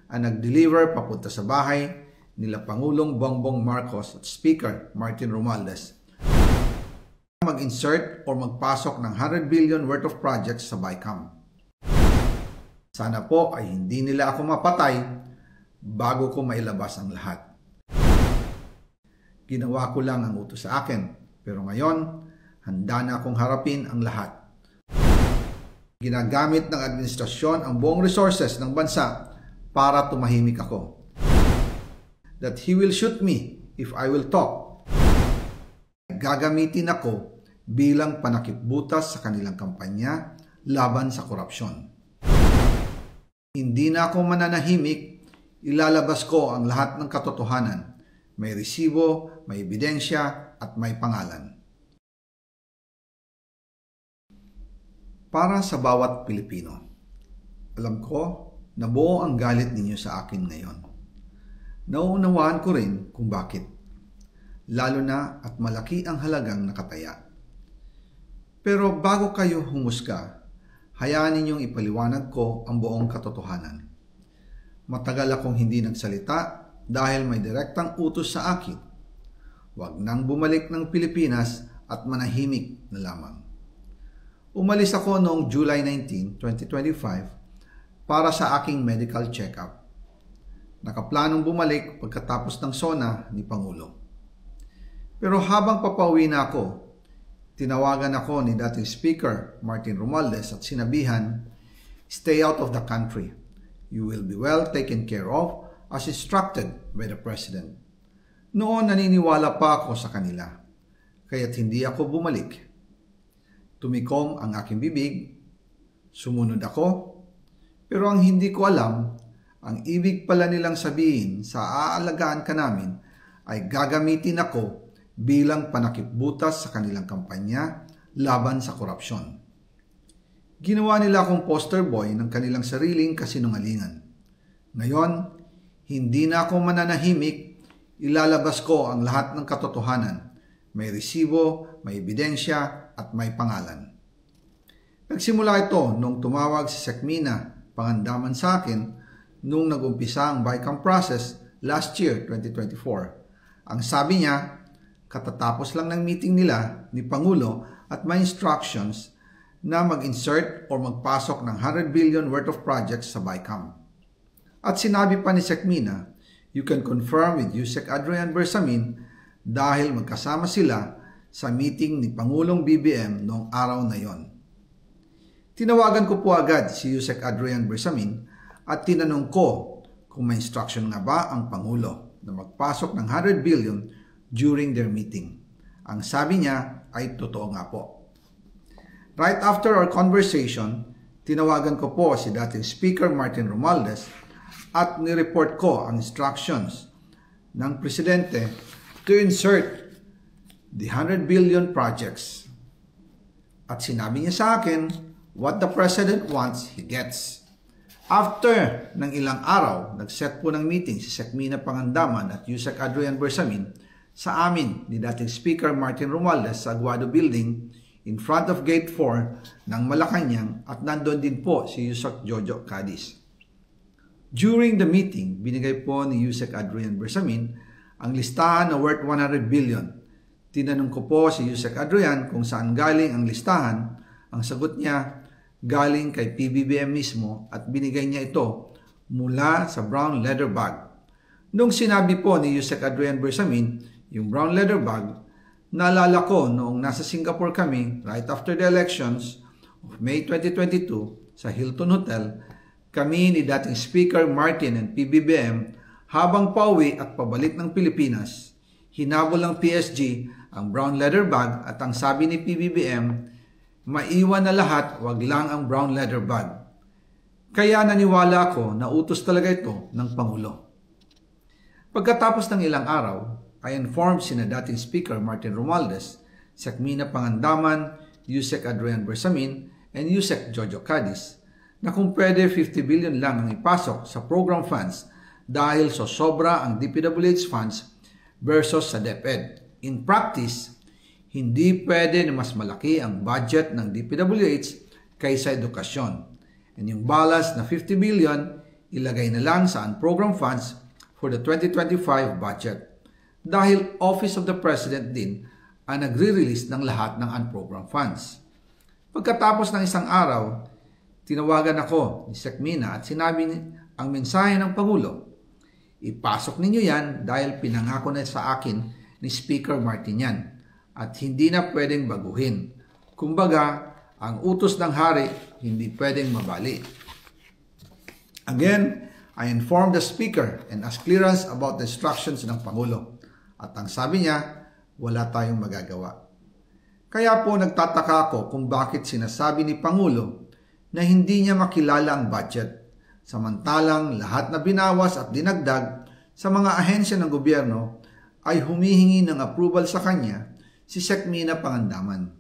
ang nag-deliver papunta sa bahay nila Pangulong Bongbong Marcos at Speaker Martin Romualdez mag-insert o magpasok ng 100 billion worth of projects sa BICAM. Sana po ay hindi nila ako mapatay bago ko mailabas ang lahat. Ginawa ko lang ang utos sa akin, pero ngayon, handa na akong harapin ang lahat. Ginagamit ng administrasyon ang buong resources ng bansa para tumahimik ako. That he will shoot me if I will talk. Gagamitin ako bilang panakipbutas sa kanilang kampanya laban sa korupsyon. Hindi na ako mananahimik, ilalabas ko ang lahat ng katotohanan. May resibo, may ebidensya, at may pangalan. Para sa bawat Pilipino, alam ko na buo ang galit ninyo sa akin ngayon. Nauunawaan ko rin kung bakit, lalo na at malaki ang halagang nakataya. Pero bago kayo humusga, hayaan ninyong ipaliwanag ko ang buong katotohanan. Matagal akong hindi nagsalita dahil may direktang utos sa akin. Huwag nang bumalik ng Pilipinas at manahimik na lamang. Umalis ako noong July 19, 2025 para sa aking medical check-up. Nakaplanong bumalik pagkatapos ng SONA ni Pangulo. Pero habang papauwi na ako, tinawagan ako ni dating Speaker Martin Romualdez at sinabihan, "Stay out of the country. You will be well taken care of as instructed by the President." Noon naniniwala pa ako sa kanila, kaya't hindi ako bumalik. Tumikom ang aking bibig, sumunod ako, pero ang hindi ko alam, ang ibig pala nilang sabihin sa aalagaan ka namin ay gagamitin ako bilang panakipbutas sa kanilang kampanya laban sa korupsyon. Ginawa nila akong poster boy ng kanilang sariling kasinungalingan. Ngayon, hindi na ako mananahimik, ilalabas ko ang lahat ng katotohanan. May resibo, may ebidensya, at may pangalan. Nagsimula ito nung tumawag si Sekmina Pangandaman sa akin nung nag-umpisa ang BICAM process last year, 2024. Ang sabi niya, katatapos lang ng meeting nila ni Pangulo at may instructions na mag-insert o magpasok ng 100 billion worth of projects sa BICAM. At sinabi pa ni Sekmina, you can confirm with Yusek Adrian Bersamin dahil magkasama sila sa meeting ni Pangulong BBM noong araw na yon. Tinawagan ko po agad si Yusek Adrian Bersamin at tinanong ko kung may instruction nga ba ang Pangulo na magpasok ng 100 billion during their meeting. Ang sabi niya ay totoo nga po. Right after our conversation, tinawagan ko po si dating Speaker Martin Romualdez at nireport ko ang instructions ng Presidente to insert the 100 billion projects. At sinabi niya sa akin, what the President wants, he gets. After ng ilang araw, nag-set po ng meeting si Sekmina Pangandaman at Yusek Adrian Bersamin sa amin ni dating Speaker Martin Romualdez sa Aguado Building in front of Gate 4 ng Malacanang at nandun din po si Yusek Jojo Cadiz. During the meeting, binigay po ni Yusek Adrian Bersamin ang listahan na worth 100 billion. Tinanong ko po si Yusek Adrian kung saan galing ang listahan. Ang sagot niya, galing kay PBBM mismo at binigay niya ito mula sa brown leather bag. Nung sinabi po ni Yusek Adrian Bersamin, yung brown leather bag, naalala ko noong nasa Singapore kami right after the elections of May 2022 sa Hilton Hotel, kami ni dating Speaker Martin and PBBM habang pauwi at pabalik ng Pilipinas, hinabol ng PSG ang brown leather bag at ang sabi ni PBBM, maiwan na lahat, wag lang ang brown leather bag. Kaya naniwala ako na utos talaga ito ng Pangulo. Pagkatapos ng ilang araw, I informed sina dating Speaker Martin Romualdez, Sekmina Pangandaman, Yusek Adrian Bersamin, and Yusek Jojo Cadiz na kung pwede 50 billion lang ang ipasok sa program funds dahil so sobra ang DPWH funds versus sa DepEd. In practice, hindi pwede na mas malaki ang budget ng DPWH kaysa edukasyon. And yung balance na 50 billion, ilagay na lang sa unprogrammed funds for the 2025 budget dahil Office of the President din ang nagre-release ng lahat ng unprogrammed funds. Pagkatapos ng isang araw, tinawagan ako ni Sec Mina at sinabi ang mensahe ng Pangulo. Ipasok ninyo yan dahil pinangako na sa akin ni Speaker Martin yan at hindi na pwedeng baguhin. Kumbaga, ang utos ng hari hindi pwedeng mabali. Again, I informed the Speaker and asked clearance about the instructions ng Pangulo. At ang sabi niya, wala tayong magagawa. Kaya po nagtataka ako kung bakit sinasabi ni Pangulo na hindi niya makilala ang budget, samantalang lahat na binawas at dinagdag sa mga ahensya ng gobyerno ay humihingi ng approval sa kanya si Sec Mina Pangandaman.